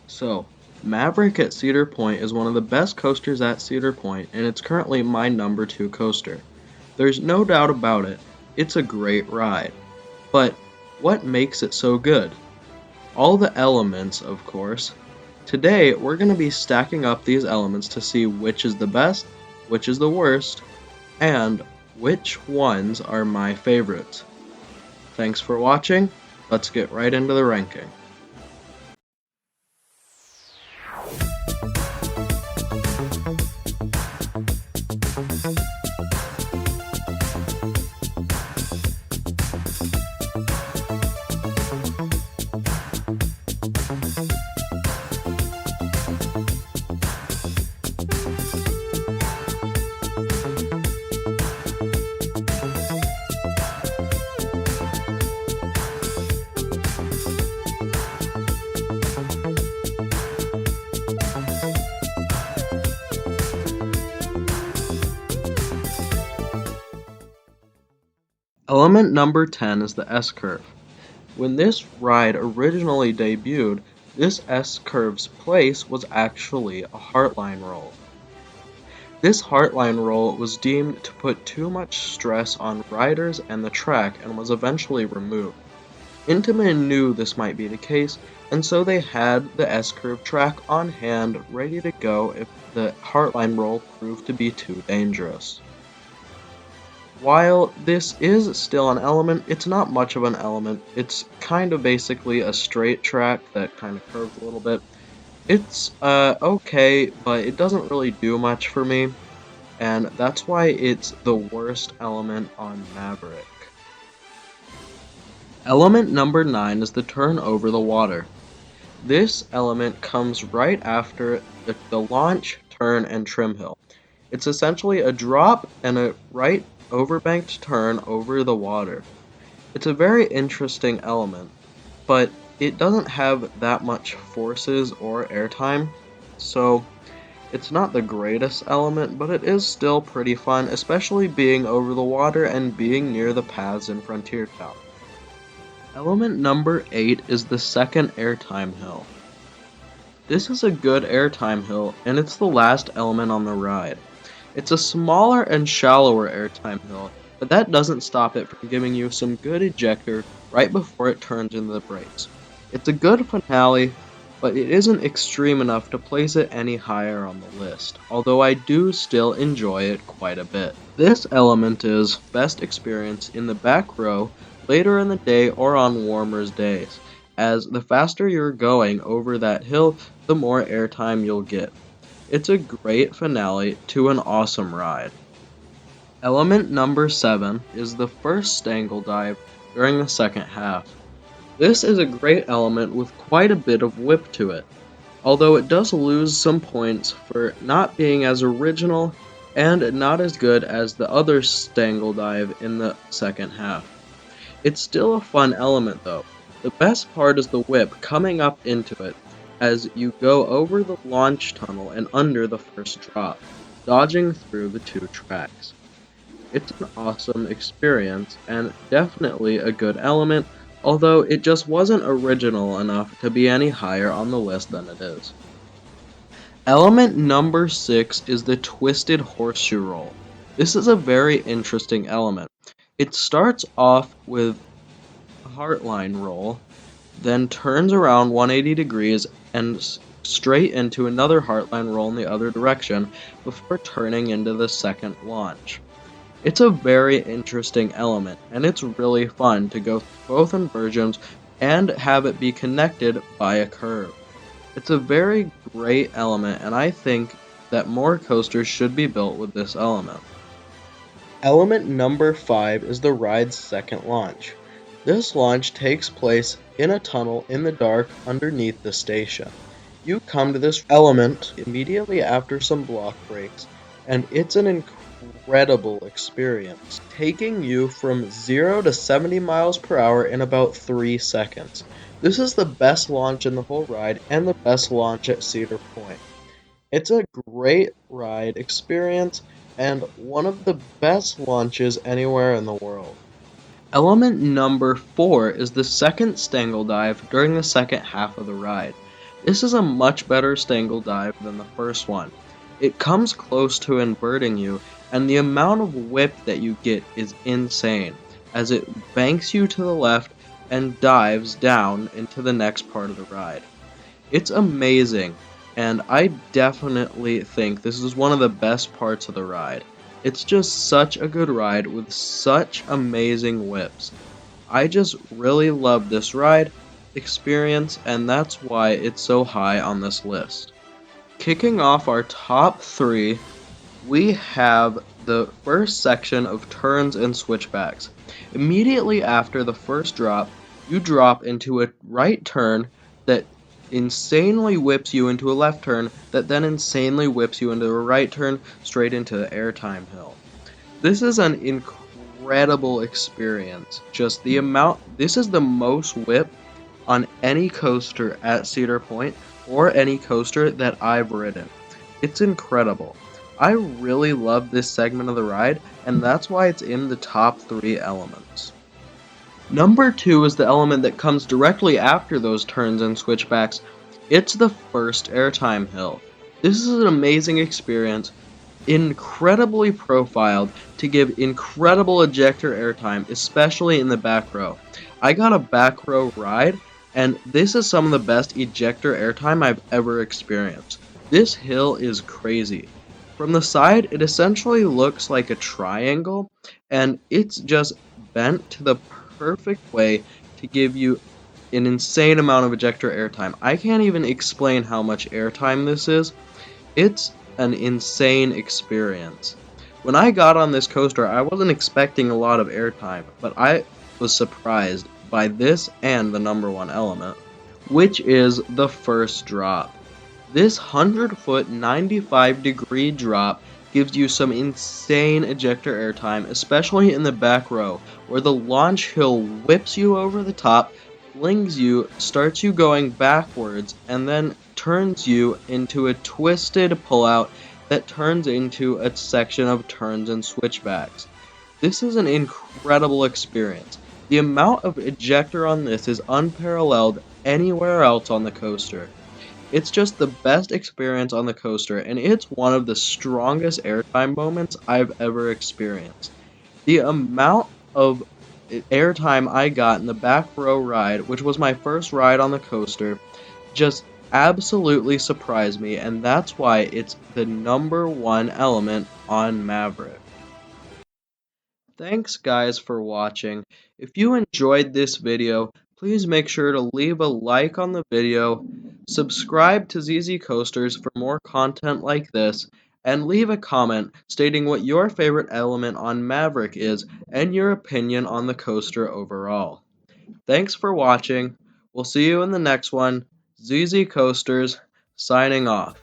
So, Maverick at Cedar Point is one of the best coasters at Cedar Point, and it's currently my number 2 coaster. There's no doubt about it, it's a great ride. But what makes it so good? All the elements, of course. Today, we're going to be stacking up these elements to see which is the best, which is the worst, and which ones are my favorites. Thanks for watching. Let's get right into the ranking. Element number 10 is the S-curve. When this ride originally debuted, this S-curve's place was actually a heartline roll. This heartline roll was deemed to put too much stress on riders and the track and was eventually removed. Intamin knew this might be the case, and so they had the S-curve track on hand ready to go if the heartline roll proved to be too dangerous. While this is still an element, it's not much of an element. It's kind of basically a straight track that kind of curves a little bit. It's okay, but it doesn't really do much for me, and that's why it's the worst element on Maverick. Element number 9 is the turn over the water. This element comes right after the launch, turn, and trim hill. It's essentially a drop and a right overbanked turn over the water. It's a very interesting element, but it doesn't have that much forces or airtime, so it's not the greatest element, but it is still pretty fun, especially being over the water and being near the paths in Frontier Town. Element number 8 is the second airtime hill. This is a good airtime hill, and it's the last element on the ride. It's a smaller and shallower airtime hill, but that doesn't stop it from giving you some good ejector right before it turns into the brakes. It's a good finale, but it isn't extreme enough to place it any higher on the list, although I do still enjoy it quite a bit. This element is best experienced in the back row later in the day or on warmer days, as the faster you're going over that hill, the more airtime you'll get. It's a great finale to an awesome ride. Element number 7 is the first stangle dive during the second half. This is a great element with quite a bit of whip to it, although it does lose some points for not being as original and not as good as the other stangle dive in the second half. It's still a fun element though. The best part is the whip coming up into it as you go over the launch tunnel and under the first drop, dodging through the two tracks. It's an awesome experience and definitely a good element, although it just wasn't original enough to be any higher on the list than it is. Element number 6 is the twisted horseshoe roll. This is a very interesting element. It starts off with a heartline roll, then turns around 180 degrees and straight into another heartline roll in the other direction before turning into the second launch. It's a very interesting element, and it's really fun to go through both inversions and have it be connected by a curve. It's a very great element, and I think that more coasters should be built with this element. Element number 5 is the ride's second launch. This launch takes place in a tunnel in the dark underneath the station. You come to this element immediately after some block breaks, and it's an incredible experience, taking you from 0 to 70 miles per hour in about 3 seconds. This is the best launch in the whole ride and the best launch at Cedar Point. It's a great ride experience and one of the best launches anywhere in the world. Element number 4 is the second stangle dive during the second half of the ride. This is a much better stangle dive than the first one. It comes close to inverting you, and the amount of whip that you get is insane, as it banks you to the left and dives down into the next part of the ride. It's amazing, and I definitely think this is one of the best parts of the ride. It's just such a good ride with such amazing whips. I just really love this ride experience, and that's why it's so high on this list. Kicking off our top three, we have the first section of turns and switchbacks. Immediately after the first drop, you drop into a right turn that insanely whips you into a left turn that then insanely whips you into a right turn straight into the airtime hill. This is an incredible experience. Just the amount, this is the most whip on any coaster at Cedar Point or any coaster that I've ridden. It's incredible. I really love this segment of the ride, and that's why it's in the top three elements. Number two is the element that comes directly after those turns and switchbacks. It's the first airtime hill. This is an amazing experience, incredibly profiled to give incredible ejector airtime, especially in the back row. I got a back row ride, and this is some of the best ejector airtime I've ever experienced. This hill is crazy. From the side, it essentially looks like a triangle, and it's just bent to the perfect way to give you an insane amount of ejector airtime. I can't even explain how much airtime this is. It's an insane experience. When I got on this coaster, I wasn't expecting a lot of airtime, but I was surprised by this and the number one element, which is the first drop. This 100-foot 95-degree drop gives you some insane ejector airtime, especially in the back row, where the launch hill whips you over the top, flings you, starts you going backwards, and then turns you into a twisted pullout that turns into a section of turns and switchbacks. This is an incredible experience. The amount of ejector on this is unparalleled anywhere else on the coaster. It's just the best experience on the coaster, and it's one of the strongest airtime moments I've ever experienced. The amount of airtime I got in the back row ride, which was my first ride on the coaster, just absolutely surprised me, and that's why it's the number one element on Maverick. Thanks guys for watching. If you enjoyed this video, please make sure to leave a like on the video, subscribe to ZZ Coasters for more content like this, and leave a comment stating what your favorite element on Maverick is and your opinion on the coaster overall. Thanks for watching. We'll see you in the next one. ZZ Coasters, signing off.